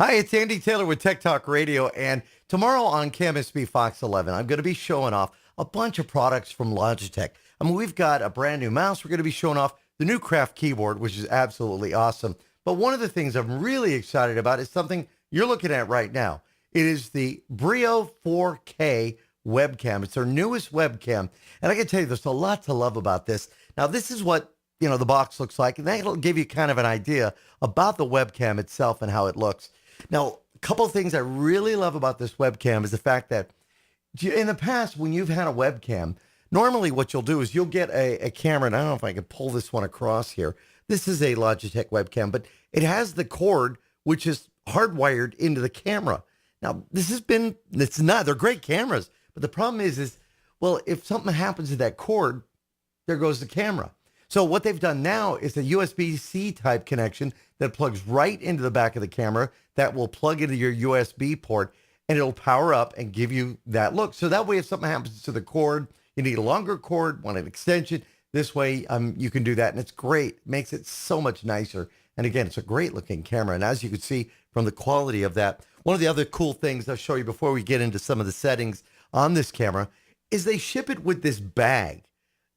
Hi, it's Andy Taylor with Tech Talk Radio, and tomorrow on KMSB Fox 11, I'm going to be showing off a bunch of products from Logitech. I mean, we've got a brand new mouse. We're going to be showing off the new Craft keyboard, which is absolutely awesome. But one of the things I'm really excited about is something you're looking at right now. It is the BRIO 4K webcam. It's our newest webcam, and I can tell you there's a lot to love about this. Now, this is what the box looks like, and that'll give you kind of an idea about the webcam itself and how it looks. Now, a couple of things I really love about this webcam is the fact that in the past, when you've had a webcam, normally what you'll do is you'll get a camera, and I don't know if I can pull this one across here. This is a Logitech webcam, but it has the cord, which is hardwired into the camera. Now, they're great cameras, but the problem is, well, if something happens to that cord, there goes the camera. So what they've done now is a USB-C type connection that plugs right into the back of the camera that will plug into your USB port, and it'll power up and give you that look. So that way, if something happens to the cord, you need a longer cord, want an extension, this way you can do that. And it's great. It makes it so much nicer. And again, it's a great looking camera. And as you can see from the quality of that, one of the other cool things I'll show you before we get into some of the settings on this camera is they ship it with this bag.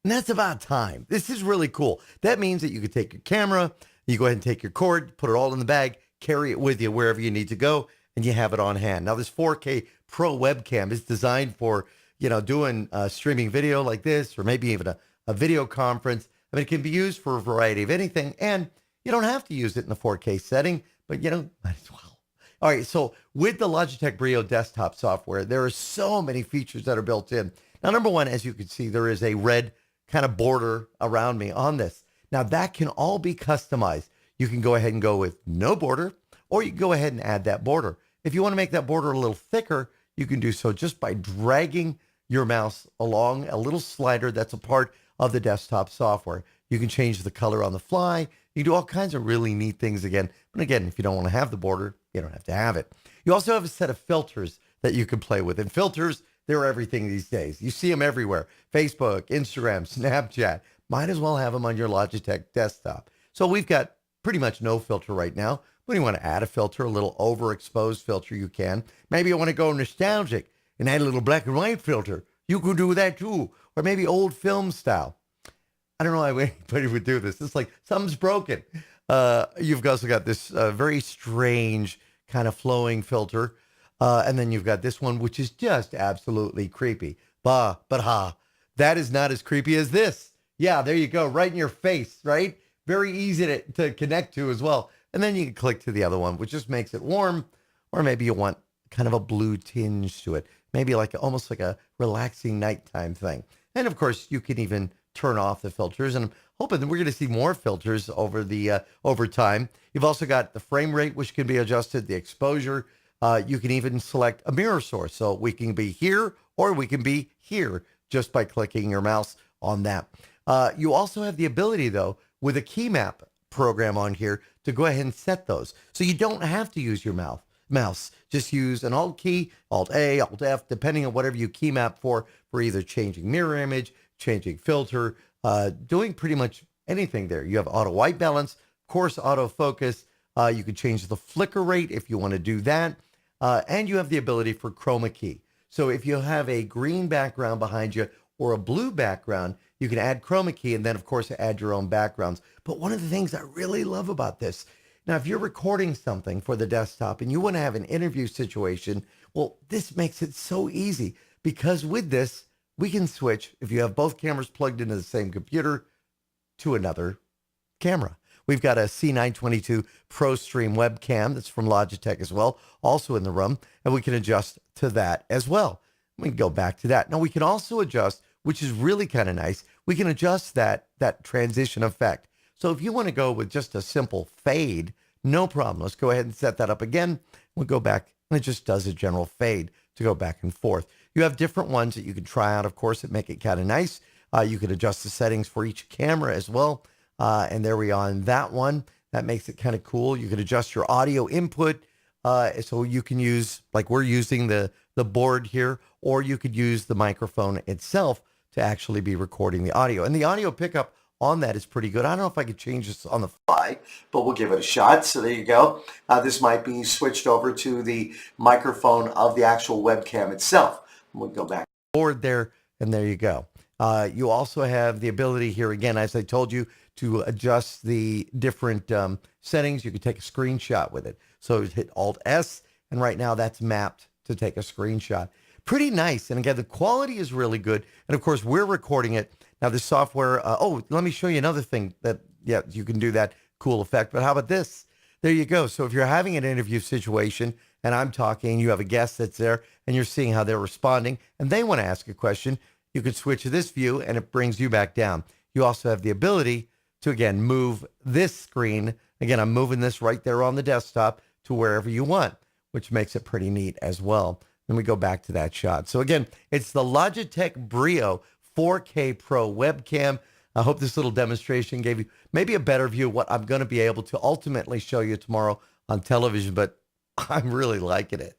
And that's about time. This is really cool. That means that you could take your camera, you go ahead and take your cord, put it all in the bag, carry it with you wherever you need to go, and you have it on hand. Now, this 4K Pro webcam is designed for, doing streaming video like this, or maybe even a video conference. I mean, it can be used for a variety of anything, and you don't have to use it in a 4K setting, but, might as well. All right, so with the Logitech BRIO desktop software, there are so many features that are built in. Now, number one, as you can see, there is a red kind of border around me on this. Now that can all be customized. You can go ahead and go with no border, or you can go ahead and add that border. If you want to make that border a little thicker, you can do so just by dragging your mouse along a little slider that's a part of the desktop software. You can change the color on the fly. You can do all kinds of really neat things again. But again, if you don't want to have the border, you don't have to have it. You also have a set of filters that you can play with. And filters, they're everything these days. You see them everywhere. Facebook, Instagram, Snapchat. Might as well have them on your Logitech desktop. So we've got pretty much no filter right now. When you want to add a filter, a little overexposed filter, you can. Maybe you want to go nostalgic and add a little black and white filter. You can do that too. Or maybe old film style. I don't know why anybody would do this. It's like something's broken. You've also got this very strange kind of flowing filter. And then you've got this one, which is just absolutely creepy. But that is not as creepy as this. Yeah, there you go. Right in your face, right? Very easy to connect to as well. And then you can click to the other one, which just makes it warm. Or maybe you want kind of a blue tinge to it. Maybe almost like a relaxing nighttime thing. And of course, you can even turn off the filters. And I'm hoping that we're going to see more filters over time. You've also got the frame rate, which can be adjusted, the exposure. You can even select a mirror source. So we can be here or we can be here just by clicking your mouse on that. You also have the ability, though, with a key map program on here to go ahead and set those. So you don't have to use your mouse. Just use an Alt key, Alt A, Alt F, depending on whatever you key map for either changing mirror image, changing filter, doing pretty much anything there. You have auto white balance, of course, auto focus. You can change the flicker rate if you want to do that. And you have the ability for chroma key. So if you have a green background behind you or a blue background, you can add chroma key and then, of course, add your own backgrounds. But one of the things I really love about this, now, if you're recording something for the desktop and you want to have an interview situation, well, this makes it so easy because with this, we can switch, if you have both cameras plugged into the same computer, to another camera. We've got a C922 Pro Stream webcam that's from Logitech as well, also in the room, and we can adjust to that as well. We can go back to that. Now, we can also adjust, which is really kind of nice, we can adjust that transition effect. So if you want to go with just a simple fade, no problem. Let's go ahead and set that up again. We'll go back, and it just does a general fade to go back and forth. You have different ones that you can try out, of course, that make it kind of nice. You can adjust the settings for each camera as well. And there we are on that one. That makes it kind of cool. You can adjust your audio input. So you can use, like we're using the board here, or you could use the microphone itself to actually be recording the audio. And the audio pickup on that is pretty good. I don't know if I could change this on the fly, but we'll give it a shot. So there you go. This might be switched over to the microphone of the actual webcam itself. We'll go back forward there, and there you go. You also have the ability here, again, as I told you, to adjust the different settings. You can take a screenshot with it. So hit Alt-S, and right now that's mapped to take a screenshot. Pretty nice. And again, the quality is really good. And of course, we're recording it. Now, the software, let me show you another thing that, yeah, you can do that cool effect. But how about this? There you go. So if you're having an interview situation and I'm talking, you have a guest that's there and you're seeing how they're responding and they want to ask a question, you can switch to this view and it brings you back down. You also have the ability to, again, move this screen. Again, I'm moving this right there on the desktop to wherever you want, which makes it pretty neat as well. Then we go back to that shot. So again, it's the Logitech BRIO 4K Pro webcam. I hope this little demonstration gave you maybe a better view of what I'm going to be able to ultimately show you tomorrow on television, but I'm really liking it.